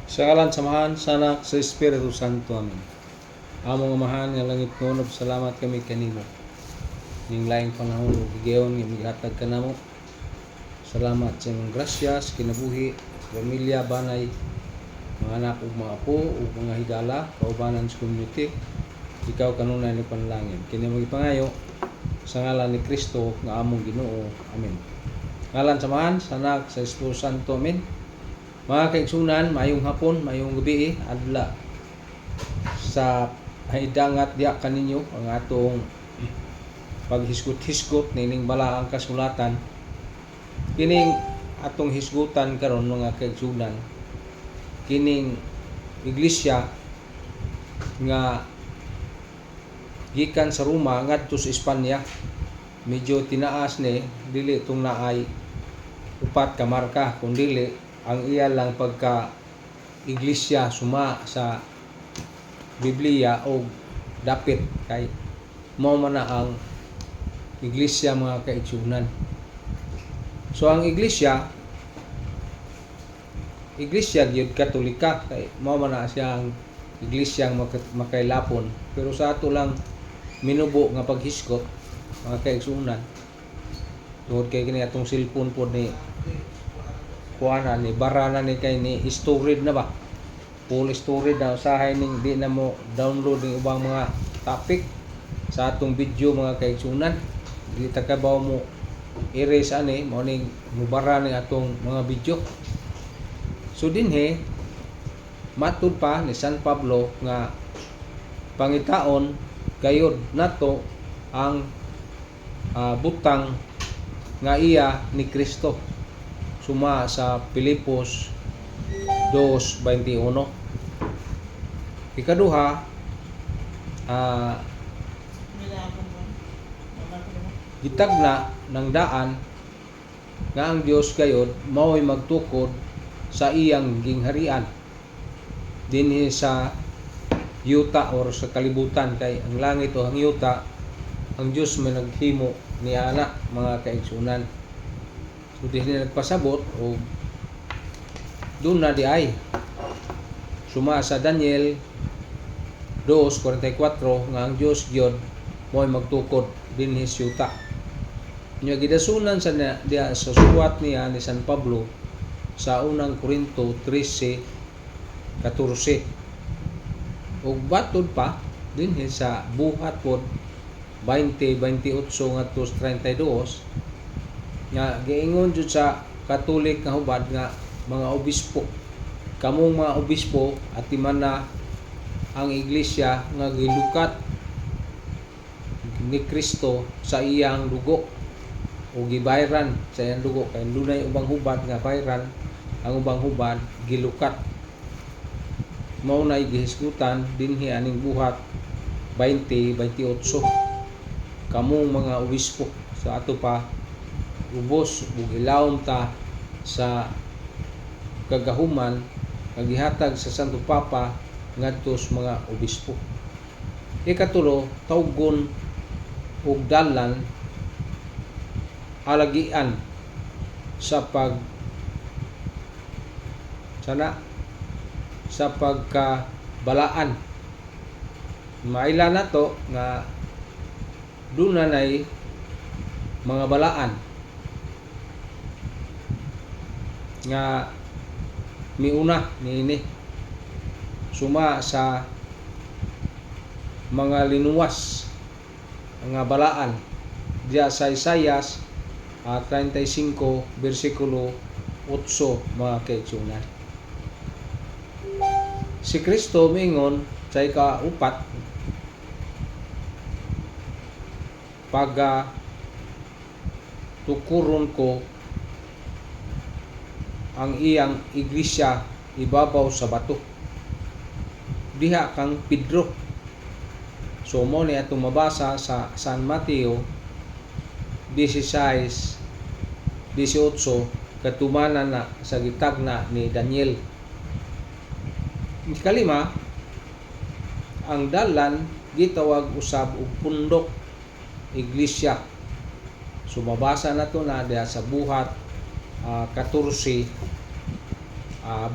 Sa ngalan samahan sa Anak sa Espiritu Santo. Amen. Among amahan nga langit nunob, salamat kami kanimo. Ning laing panahon ug gigayon nga mihatag kanamo. Salamat sa imong grasya sa kinabuhi, pamilya, banay, mga anak ug mga apo ug mga higala, kaubanan sa community. Ikaw kanunay ni panalangin. Kini mo gipangayo sa ngalan ni Kristo nga among Ginoo. Amen. Ngalan samahan sa Anak sa Espiritu Santo. Amen. Mga kaigsunan, mayong hapon, mayong gabi, adla sa haidangat diya kaninyo ang atong paghisgot-hisgot nining balaang kasulatan. Kining atong hisgutan karon mga kaigsunan, kining iglesia nga gikan sa Roma ngadto sa Espanya, medyo tinaas ni, dili itong naay upat ka marka, kundi ang iya lang pagka iglesia suma sa Biblia o dapit kay mao man na ang iglesia mga kaigsunan. So ang iglesia gyud Katolika kay mao man na siyang iglesyang makailapon, pero sa ato lang minubo nga paghisgot mga kaigsunan tungod kay kini atong cellphone pod ni kuana ni barana ni kay ni storage na ba, full storage na usahay ning di na mo download ng ubang mga topic sa atong video mga kaigsunan. Di ta kabaw mo erase ani mo ning mubara ning atong mga video. So dinhi matud pa ni San Pablo nga pangitaon gayud nato ang butang nga iya ni Kristo suma sa Pilipos 2:21. Ikaduha, gitagna ng daan nga ang Dios gayud mao'y magtukod sa iyang gingharian dinhi sa yuta or sa kalibutan, kay ang langit o ang yuta ang Dios may naghimo ni ana mga kaigsunan. So dinhi nagpasabot o doon na di ay suma sa Daniel 2:44 nga ang Dios gyud mo'y magtukod dinhi sa yuta. Nya gidasunan sa diya sa suwat niya ni San Pablo sa unang Korinto 13:14. Ug batud pa dinhi sa buhat pod 20:28 ngadto sa 32 nga giingon jud sa Katolik nga hubad nga mga obispo, kamong mga obispo atiman na ang iglesia nga gilukat ni Kristo sa iyang dugo o gibayran sa iyang dugo, kay dunay ubang hubad nga bayran, ang ubang hubad gilukat. Mao nay gihisgutan dinhi aning buhat 20:28 kamong mga obispo sa ato pa ubos ug ilawom ta sa kagahuman nga gihatag sa Santo Papa ngadto sa mga obispo. Ikatulo, tawgon ug dalan alagian sa pagkabalaan. Maila na to nga dunay mga balaan nga miuna niini suma sa mga linuwas nga balaan diya sa Isaias 35 bersikulo 8 mga kaigsunan. Si Kristo mingon sa ika-4 tukuron ko ang iyang iglesia ibabaw sa bato, diha kang Pedro. So mo ni atong mabasa sa San Mateo 16:18 katumanan na sa gitagna ni Daniel. Ikalima, ang dalan gitawag usab og pundok iglesia. So mabasa nato na diha sa buhat 14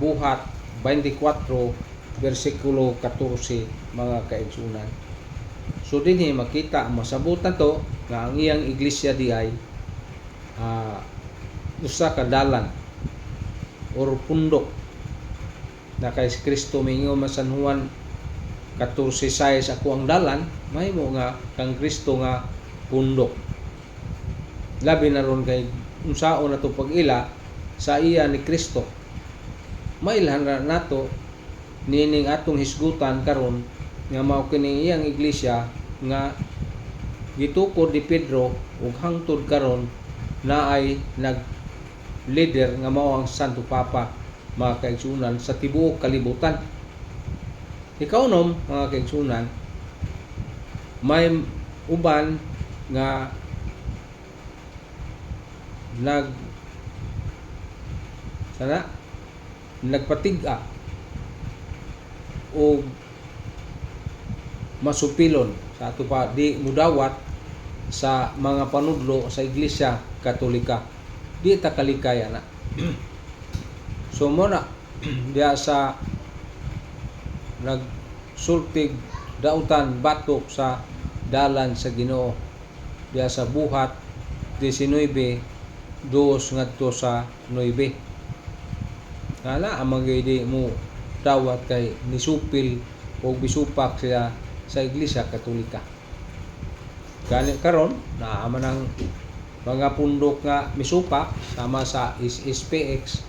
buhat 24 versikulo 14 mga kaigsunan. So dinhi makita masabot na to nga ang iyang iglesia di ay usa ka dalan or pundok na kay Kristo mingo San Juan 14:6 ako ang dalan, mahimo nga kang Kristo nga pundok. Labi na ron kay unsaon nato pag-ila sa iya ni Kristo. Mailhan na nato nining atong hisgutan karon nga mao kini iyang iglesia nga gitukod ni Pedro ug hangtod karon na ay nag-leader nga mao ang Santo Papa mga kaigsunan sa tibuok kalibutan. Ikaunom mga kaigsunan, may uban nga nagpatig-a o masupilon sa ato pa di mudawat sa mga panudlo sa Iglesia Katolika. Di ta kalikaya na. So mo na diya sa nagsultig dautan batok sa dalan sa Ginoo diya sa buhat 19 2 ngadto sa 9. Ngala amang di mo dawat kay nisupil o bisupak siya sa Iglesia Katolika. Gani karon naa man ang mga pundok nga misupak sama sa SPX,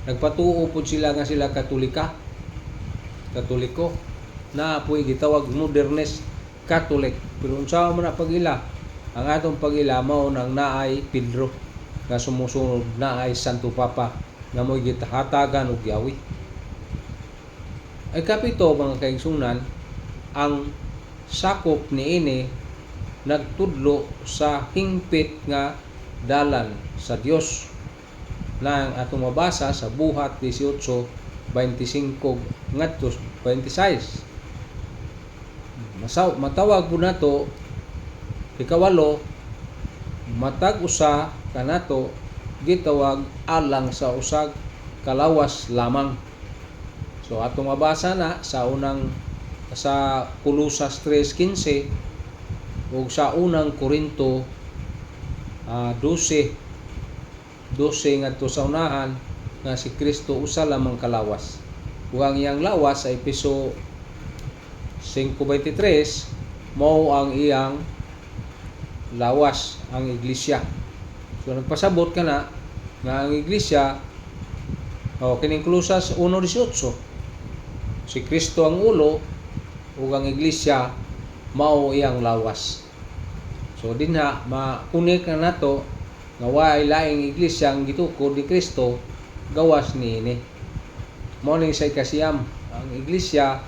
nagpatuo pud sila nga sila Katoliko na apoy gitawag Modernist Catholic. Pero unsa man na pag-ila, ang atong pag-ila mao nang naay Pedro nga sumusunod, naay Santo Papa nga mo'y gitahatagan og yawi. Ay kapito mga kaigsunan, ang sakop niini nagtudlo sa hingpit nga dalan sa Dios na ang atong mabasa sa buhat 18:25 ngadto 26. Matawag po nato ikawalo, matag usa kanato gitawag alang sa usag kalawas lamang. So atong mabasa na sa Colosas 3:15 ug sa unang Korinto 12 ngadto sa unahan nga si Kristo usa lamang kalawas. Ug ang iyang lawas sa Efeso 5:23 mao ang iyang lawas, ang iglesia. So nagpasabot ka na nga ang iglesia kining Colosas 1:18 si Kristo ang ulo ug ang iglesia mao iyang lawas. So dinha makunik na nato nga waay laing iglesia ang gitukod ni Kristo gawas niini. Mao ning say kasiyam, ang iglesia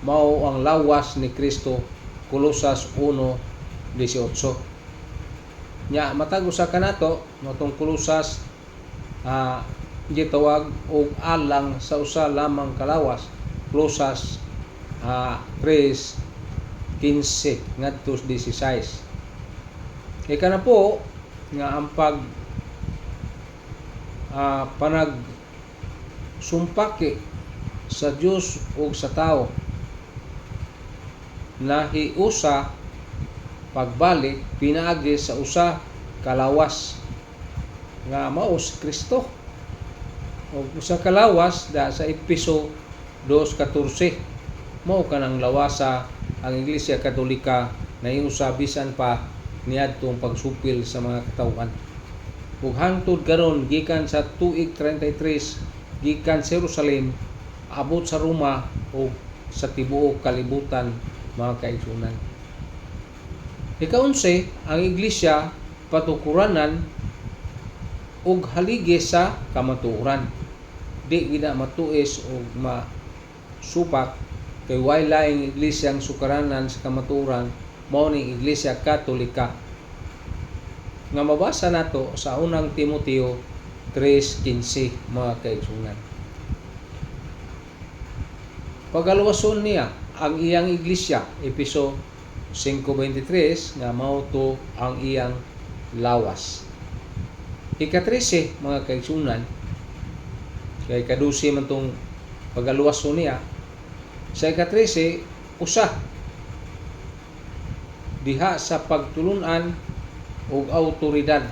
mao ang lawas ni Kristo, Colosas 1:18. Nya matag usa kanato matong Colosas gitawag og alang sa usa lamang kalawas, Colosas 3:15 ngadto 16. Kay kana po nga ang panag sumpaki sa Dios ug sa tao nahiusa pagbalik pinaagi sa usa kalawas nga mao si Kristo. O usa kalawas da sa Efeso 2:14 mao kanang lawasa ang Iglesia Katolika na hiusa bisan pa niadtong pagsupil sa mga katawhan. Ug hangtod karon gikan sa tuig 33 gikan sa Jerusalem abot sa Roma o sa tibuok kalibutan mga kaigsunan. Ika-11 ang iglesia patukuranan ug haligi sa kamatuoran. Di gina matuis o masupak kay way laing iglesyang sukaranan sa kamatuoran mao ning Iglesia Katolika. Nga mabasa nato sa unang Timoteo 3:15 mga kaigsunan. Pagaluwason niya ang iyang iglesia, Efeso 5:23 nga mao to ang iyang lawas. Ika-13 mga kaigsunan, kay kadusi man tong pagaluwason niya. Sa ika-13, usa diha sa pagtulunan og awtoridad.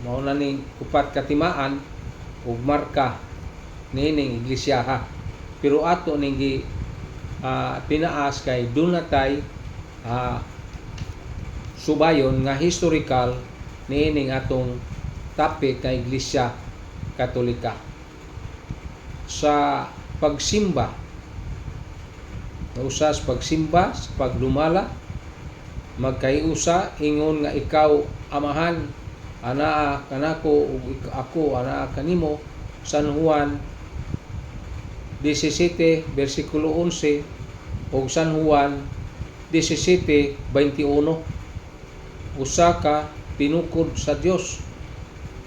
Mao na ning upat katimaan og marka nining iglesia. Pero ato ning pinaas kay dunatay subayon nga historical nining atong topic nga Iglesia Katolika. Sa pagsimba, usas pagsimba, sa pagdumala, magkaiusa ingon nga ikaw amahan, anaa kanako ug ako anaa kanimo. San Juan 17 bersikulo 11 ug San Juan 17:21. Usa ka pinukod sa Dios,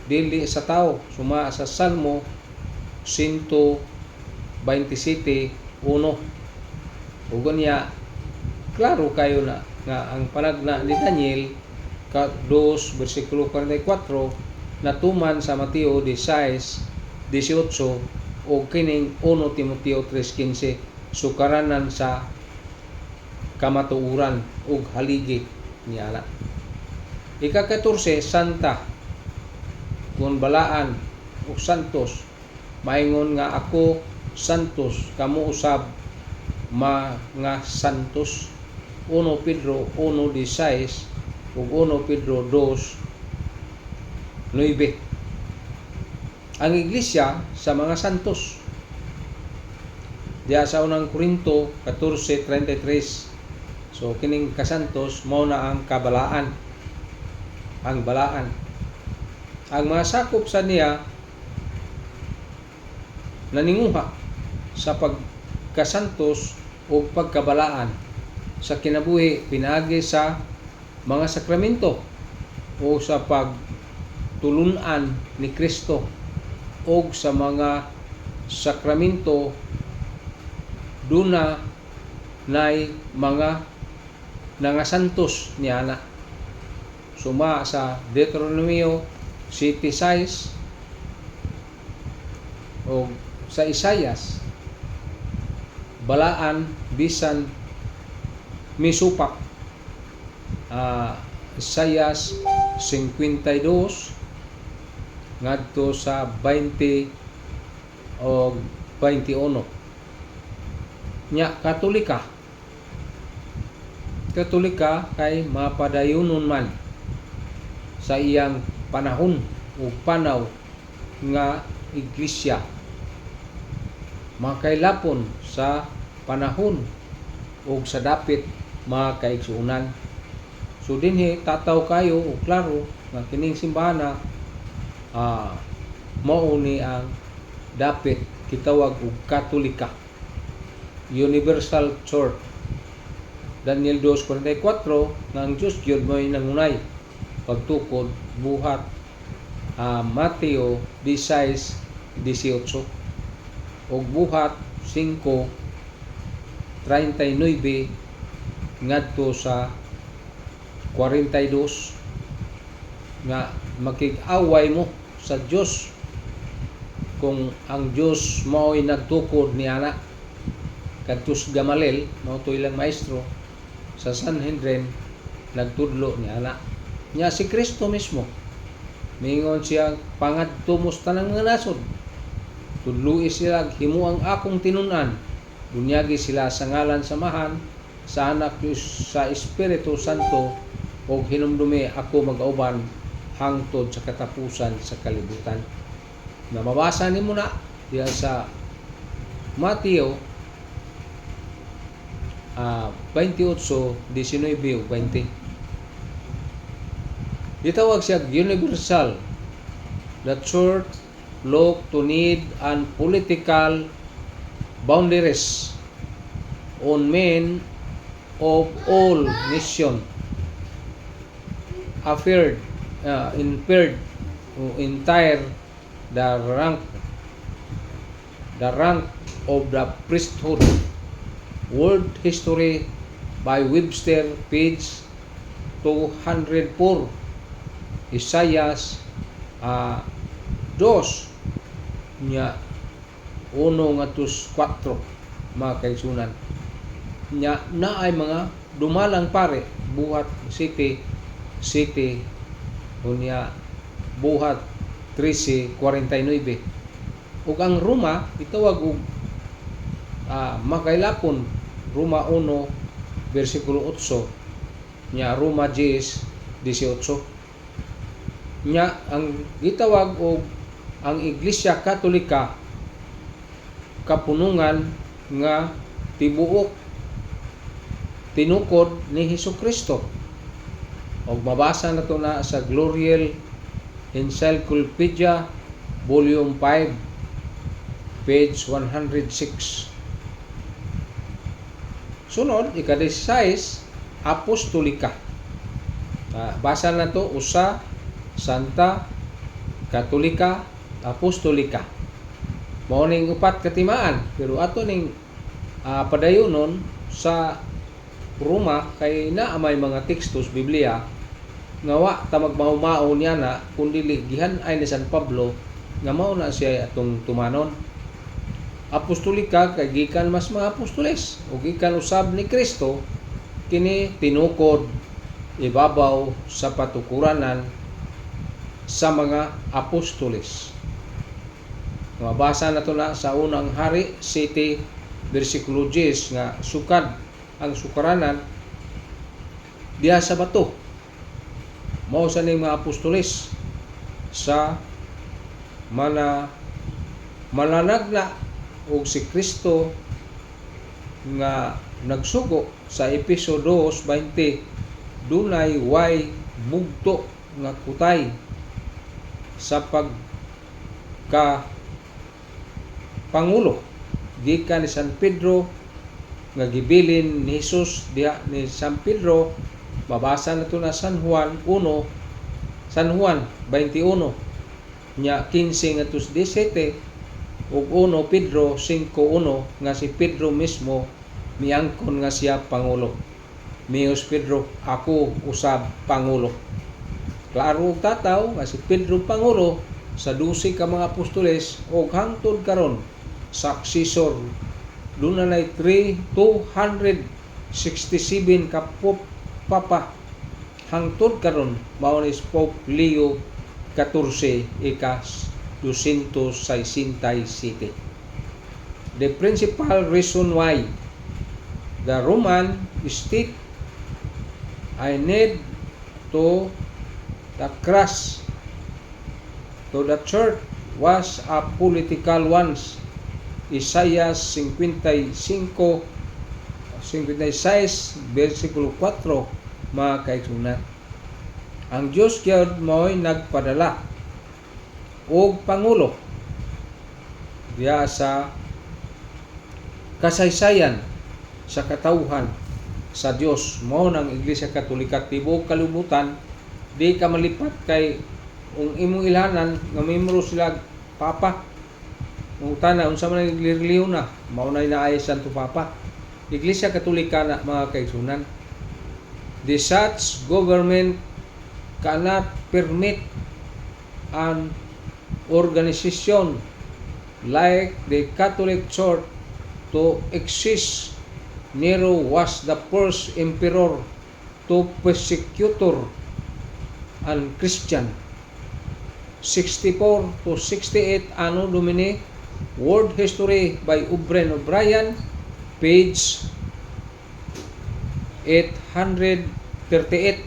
dili sa tao, suma sa Salmo 127:1. Ug niya klaro kayo na nga ang panagna ni Daniel 2 bersikulo 44 natuman sa Mateo 16:18 o kining 1 Timoteo 3:15, sukaranan sa kamatuoran ug haligi niana. Ika-14, santa, kung balaan o santos, maingon nga ako santos, kamo usab mga santos. 1 Pedro 1:16 ug 1 Pedro 2:9. Ang iglesia sa mga santos diya sa unang Korinto 14:33. So kining kasantos mao na ang kabalaan, ang balaan. Ang mga sakop sa niya naninguha sa pagkasantos o pagkabalaan sa kinabuhi pinaagi sa mga sakramento o sa pagtulunan ni Kristo o sa mga sakramento duna nay mga nangasantos niana. Suma sa Deuteronomio 7:6 o sa Isaias, balaan bisan misupak. Isaias 52 ngadto sa 20 o 21. Nya Katolika kay mapadayunon man sa iyang panahon o panaw nga iglesia, makailapon sa panahon o sa dapit mga kaigsuunan. So dinhi tataw kayo o klaro nga kining simbahana mao ni ang dapit kitawag og Katolika, Universal Church. Daniel 2:44 nga ang Diyos gyud mo'y nangunay pagtukod buhat. Mateo 16:18 ug buhat 5:39 ngadto sa 42 nga makig-away mo sa Dios kung ang Dios mao'y nagtukod niana. Kadtos Gamaliel mao to ilang maestro sa Sanhedrin nagtudlo niana. Nya si Kristo mismo mingon siya pangadto mo sa tanang mga nasod, tudloi sila himo ang akong tinun-an, bunyagi sila sa ngalan samahan sa anak sa Espiritu Santo ug hinumdumi ako mag-auban hangtod sa katapusan sa kalibutan. Na mabasa nimo na diya sa Mateo 28:19 ug 20. Gitawag siya universal. The church look to need and political boundaries on men of all nation affaired impaired entire the rank of the priesthood. World History by Webster, page 204. Isaias 2 nya 1-4 mga kaigsunan. Nya na ay mga dumalang pare buhat city unya buhat 13:49. Ug ang Roma itawag og makailapon Roma 1 versikulo 8 nya Roma 10:18. Nya ang gitawag og ang Iglesia Katolika kapunungan nga tibuok tinukod ni Hesukristo. Og mabasa na to na sa Glorial Encyclopedia Volume 5 page 106. Sunod, ika-16, Apostolika. Basa na to usa Santa Katolika Apostolika. Mao ning upat katimaan, pero ato ning padayonon sa Roma kay naa may mga tekstos Biblia nga wa ta magmahumao niya na kundi gihan ay ni San Pablo nga mao na siya atong tumanon. Apostolika kay gikan mas mga apostoles o gikan usab ni Kristo kini tinukod ibabaw sa patukuranan sa mga apostoles. Mabasa na to na sa unang Hari 7 versikulo 10 nga sukad ang sukaranan diha sa bato. Mao sa ning mga apostoles sa mananagna og si Kristo nga nagsugo sa Efeso 2:20 dunay way bugto nga kutay sa pagka pangulo gikan ni San Pedro nga gibilin ni Jesus diha ni San Pedro. Mabasa na to na San Juan 21 nya 15 ngadto 17 ug 1 Pedro 5:1 nga si Pedro mismo miangkon nga siya pangulo. Mios Pedro, ako usab pangulo. Klaro og tataw nga si Pedro pangulo sa 12 ka mga apostoles ug hangtod karon successor dunay 267 ka papa hangtod karon mao ni Pope Leo 14 ika-267. The principal reason why the Roman state I need to the cross to the church was a political ones. Isaiah 56 versikulo 4 mga kaigsunan. Ang Diyos gyud mo'y nagpadala og pangulo diya sa kasaysayan sa katawhan sa Dios. Mao nang Iglesia Katolika tibuok kalibutan di ka malipat kay ung imong ilhanan nga membro sila papa. Mong tana unsa man ang relihiyon na mao na inaay Santo Papa. Iglesia Katolika na mga kaigsunan. The such government cannot permit an organization like the Catholic Church to exist. Nero was the first emperor to persecute an Christian. 64 to 68 Anno Domini, World History by O'Brien, page 838.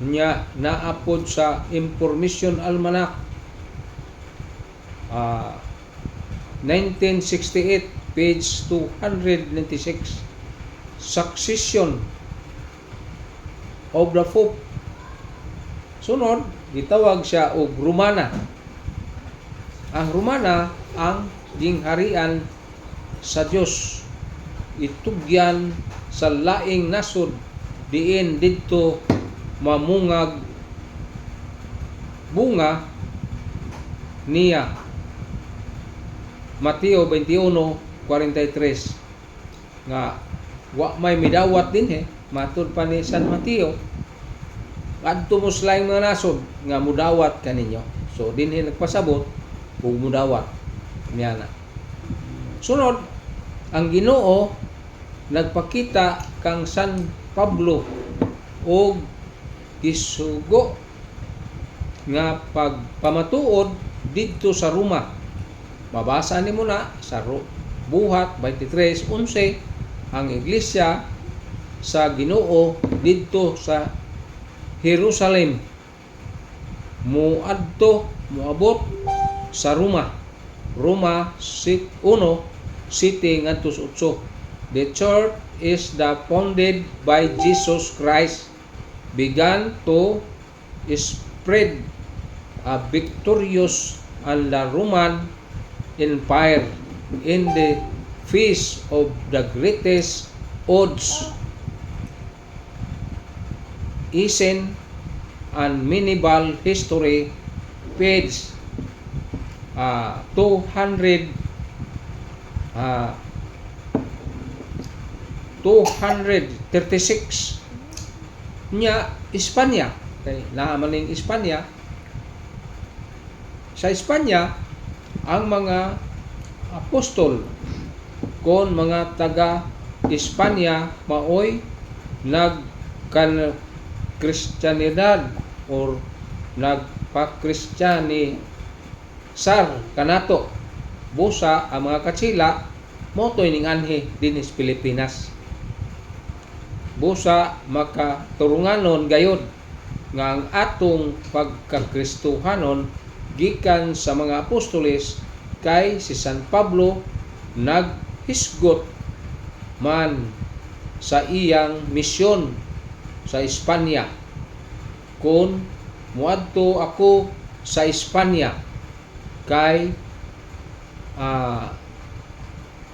Nya naapod sa Information Almanac 1968 page 296. Succession of the Pope. Sunod, gitawag siya og Romana. Ang Romana ang gingharian sa Dios. Itugyan sa laing nasod diin didto mamungag bunga niya. Mateo 21:43 nga wa may midawat din matud pa ni San Mateo adto mo sa laing mga nasod nga mudawat kaninyo. So dinhi nagpasabot og mudawat. niya na. Sunod, ang Ginoo nagpakita kang San Pablo og gisugo nga pagpamatuod didto sa Roma. Mabasa nimo na sa Buhat 23:11 ang iglesia sa Ginoo didto sa Jerusalem moabot sa Roma 1:7-8. The church is the founded by Jesus Christ, began to spread victorious on the Roman Empire in the face of the greatest odds, ancient and medieval history, page 236 nya Espanya. Kay naaman ning Espanya. Sa Espanya ang mga apostol kon mga taga Espanya maoy Kristyanidad or nagpa-Kristyanisar kanato. Busa ang mga katsila motoy ning anhe dinis Pilipinas. Busa makaturunganon gayod nga ang atong pagkakristohanon gikan sa mga apostoles kay si San Pablo naghisgot man sa iyang misyon sa Espanya. Kung muadto ako sa Espanya kay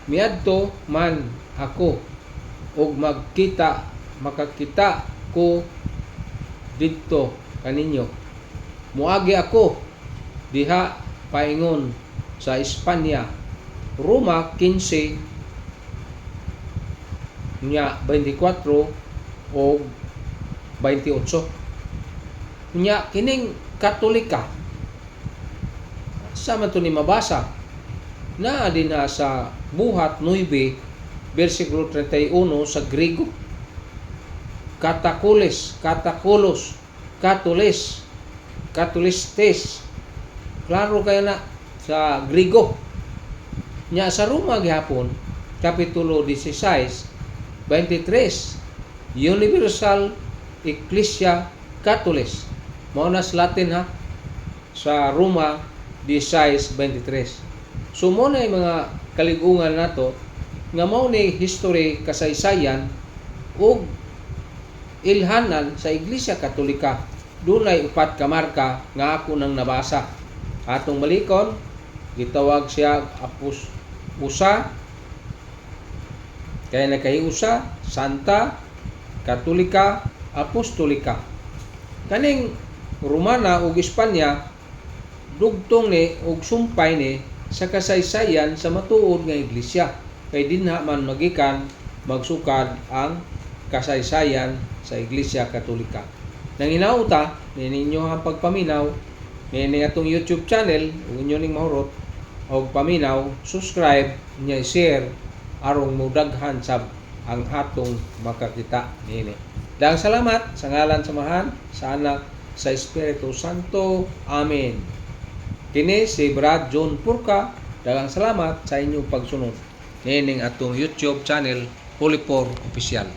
miadto man ako og makakita ko didto kaninyo. Muagi ako diha paingon sa Espanya. Roma 15 nya 24 o 28. Nya kining Katolika sa man to ni mabasa na din na sa Buhat 9 versikulo 31 sa Griego. Katakules, katakulos, katolis, katolistes. Klaro kayo na sa Griego. Nya sa Roma gihapon, Kapitulo 16, 23, Universal Ecclesia Catholis. Mao na sa Latin ha, sa Roma 16:23. So mo na yung mga kaligungan nato nga mao ni history kasaysayan ug ilhanan sa Iglesia Katolika. Dunay 4 ka marka nga ako nang nabasa. Atong malikon, gitawag siya usa kaya nakahiusa, Santa, Katolika, Apostolika. Kaning Romana ug Espanya dugtong ni ug sumpay ni sa kasaysayan sa matuod nga iglesia. Kay dinha man magikan magsukad ang kasaysayan sa Iglesia Katolika. Nanginaw ta ninyo ang pagpaminaw ni atong YouTube channel ug inyo ning mahurot og paminaw, subscribe nya share aron modaghan sab ang atong makakita nini. Daghang salamat sa ngalan sa Amahan, sa Anak, sa Espiritu Santo. Amen. Kini si Brad John Purka. Daghang salamat sa inyong pagsunod nining atong YouTube channel Holy Four Official.